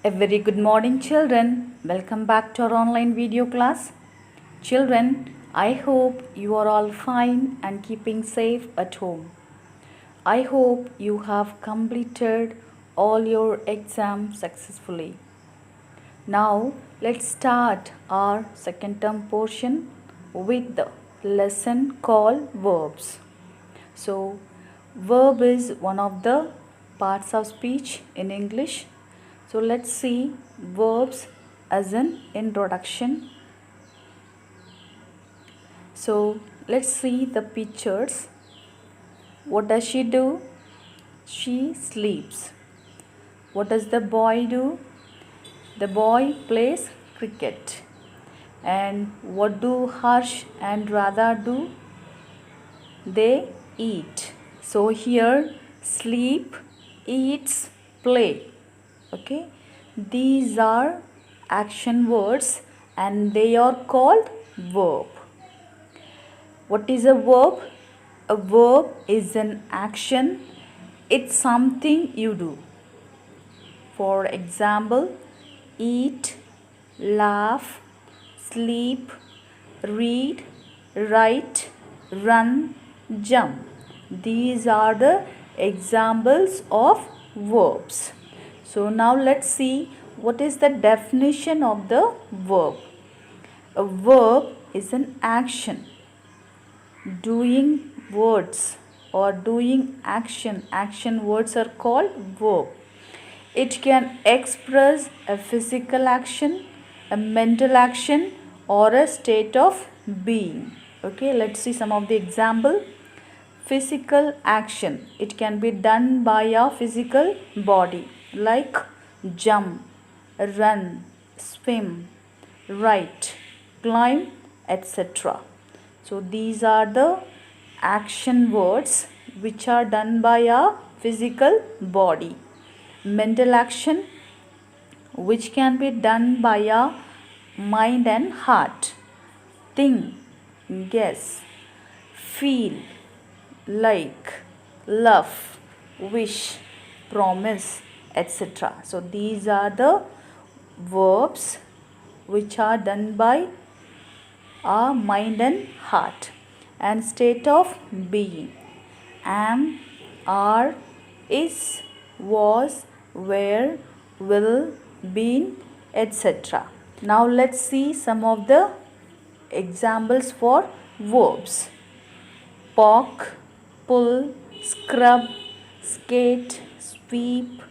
A very good morning, children. Welcome back to our online video class. Children, I hope you are all fine and keeping safe at home. I hope you have completed all your exams successfully. Now, let's start our second term portion with the lesson called verbs. So, verb is one of the parts of speech in English. So let's see verbs as an introduction. So let's see the pictures. What does she do? She sleeps. What does the boy do? The boy plays cricket. And what do Harsh and Radha do? They eat. So here sleep, eats, play. Okay, these are action words and they are called verb. What is a verb? A verb is an action. It's something you do. For example, eat, laugh, sleep, read, write, run, jump. These are the examples of verbs. So now let's see what is the definition of the verb. A verb is an action. Doing words or doing action. Action words are called verb. It can express a physical action, a mental action, or a state of being. Okay, let's see some of the example. Physical action. It can be done by a physical body like jump, run, swim, write, climb, etc. So these are the action words which are done by a physical body. Mental action which can be done by a mind and heart. Think, guess, feel, like, love, wish, promise, etc. So these are the verbs which are done by our mind and heart. And state of being. Am, are, is, was, were, will, been, etc. Now let's see some of the examples for verbs. Poke, pull, scrub, skate, sweep,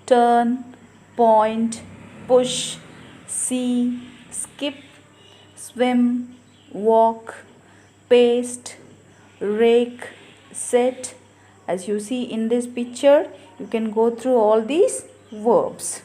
turn, point, push, see, skip, swim, walk, paste, rake, set. As you see in this picture, you can go through all these verbs.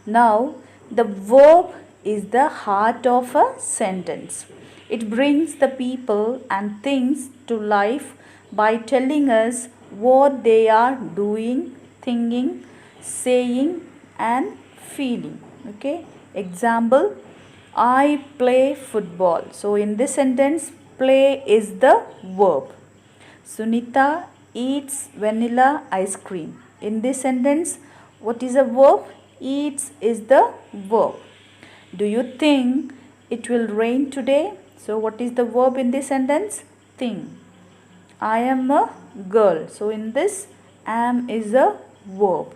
Now, the verb is the heart of a sentence. It brings the people and things to life by telling us what they are doing, thinking, saying and feeling. Okay. Example, I play football. So in this sentence, play is the verb. Sunita eats vanilla ice cream. In this sentence, what is a verb? Eats is the verb. Do you think it will rain today? So what is the verb in this sentence? Think. I am a girl. So in this, am is a verb.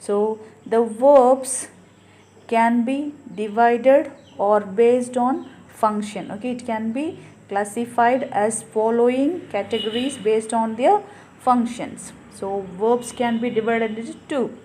So the verbs can be divided or based on function. Okay, it can be classified as following categories based on their functions. So verbs can be divided into two.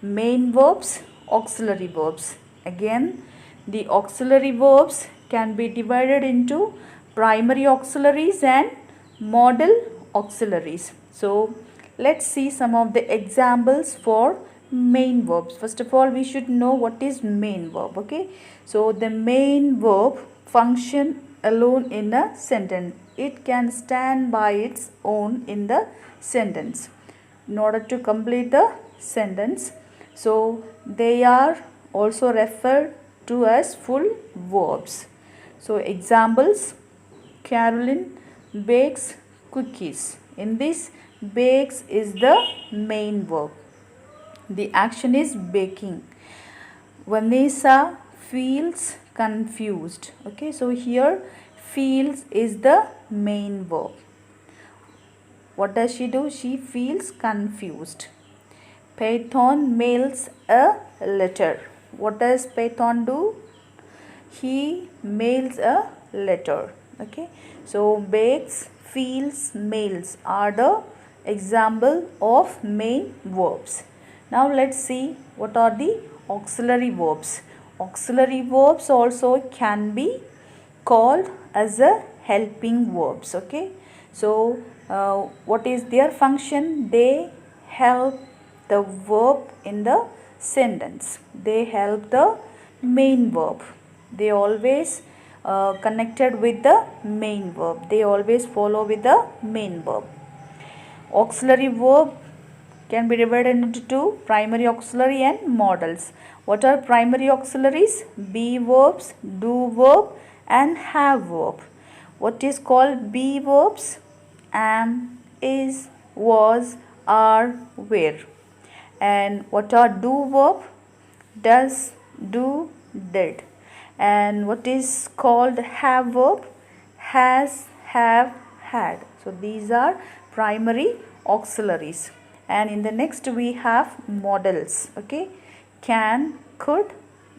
Main verbs, auxiliary verbs. Again, the auxiliary verbs can be divided into primary auxiliaries and modal auxiliaries. So let's see some of the examples for main verbs. First of all, we should know what is main verb. Okay, so the main verb function alone in a sentence. It can stand by its own in the sentence in order to complete the sentence. So they are also referred to as full verbs. So examples, Caroline bakes cookies. In this, bakes is the main verb. The action is baking. Vanessa feels confused. Okay, so here feels is the main verb. What does she do? She feels confused. Python mails a letter. What does Python do? He mails a letter. Okay, so bakes, feels, mails are the example of main verbs. Now let's see what are the auxiliary verbs. Auxiliary verbs also can be called as a helping verbs. Okay, so what is their function? They help the verb in the sentence. They help the main verb. They always connected with the main verb. They always follow with the main verb. Auxiliary verb can be divided into two, primary auxiliary and modals. What are primary auxiliaries? Be verbs, do verb and have verb. What is called be verbs? Am, is, was, are, were. And what are do verb? Does, do, did. And what is called have verb? Has, have, had. So these are primary auxiliaries. And in the next we have modals. Okay, can, could,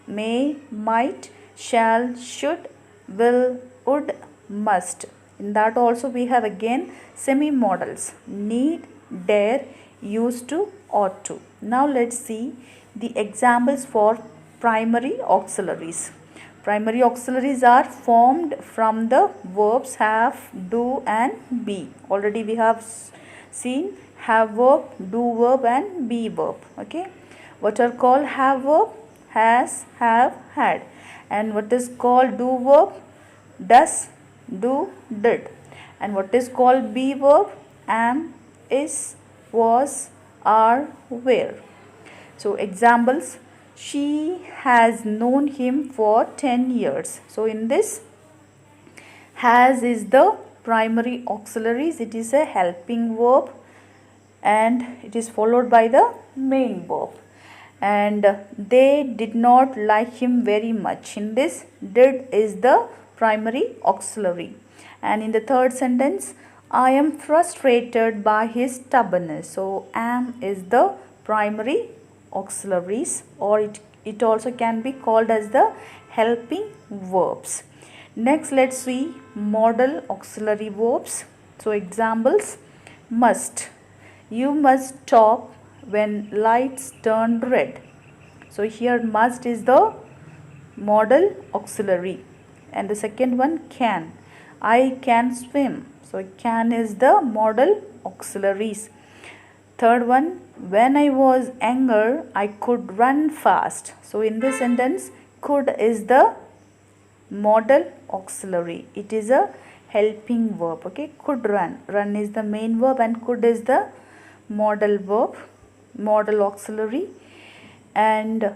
may, might, shall, should, will, would, must. In that also we have again semi-modals: need, dare, used to, ought to. Now let's see the examples for primary auxiliaries. Primary auxiliaries are formed from the verbs have, do and be. Already we have seen have verb, do verb and be verb. Okay, what are called have verb? Has, have, had. And what is called do verb? Does, do, did. And what is called be verb? Am, is, was, are, were. So examples: she has known him for 10 years. So in this, has is the primary auxiliaries. It is a helping verb and it is followed by the main verb. And they did not like him very much. In this, did is the primary auxiliary. And in the third sentence, I am frustrated by his stubbornness. So am is the primary auxiliaries, or it also can be called as the helping verbs. Next, let's see modal auxiliary verbs. So examples: must. You must stop when lights turn red. So here must is the modal auxiliary. And the second one, can. I can swim. So can is the modal auxiliaries. Third one, when I was younger, I could run fast. So in this sentence, could is the modal auxiliary. It is a helping verb. Okay, could run. Run is the main verb and could is the modal verb, modal auxiliary. And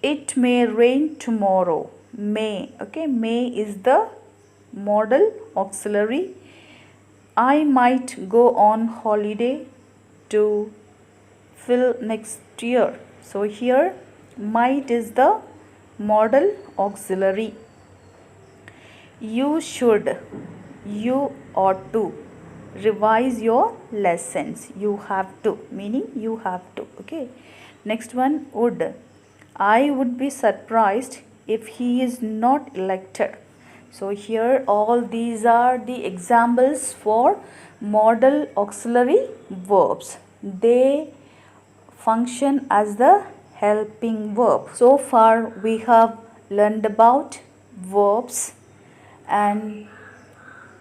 it may rain tomorrow. May. Okay, may is the modal auxiliary. I might go on holiday to fill next year. So here might is the modal auxiliary. You should, you ought to revise your lessons. You have to, meaning you have to. Okay, next one, would. I would be surprised if he is not elected. So here all these are the examples for modal auxiliary verbs. They function as the helping verb. So far we have learned about verbs, and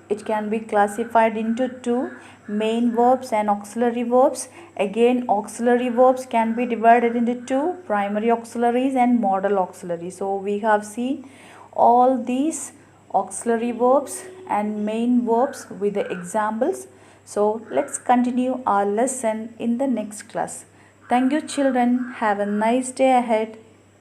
it can be classified into two, main verbs and auxiliary verbs. Again, auxiliary verbs can be divided into two, primary auxiliaries and modal auxiliaries. So we have seen all these auxiliary verbs and main verbs with the examples. So let's continue our lesson in the next class. Thank you children. Have a nice day ahead.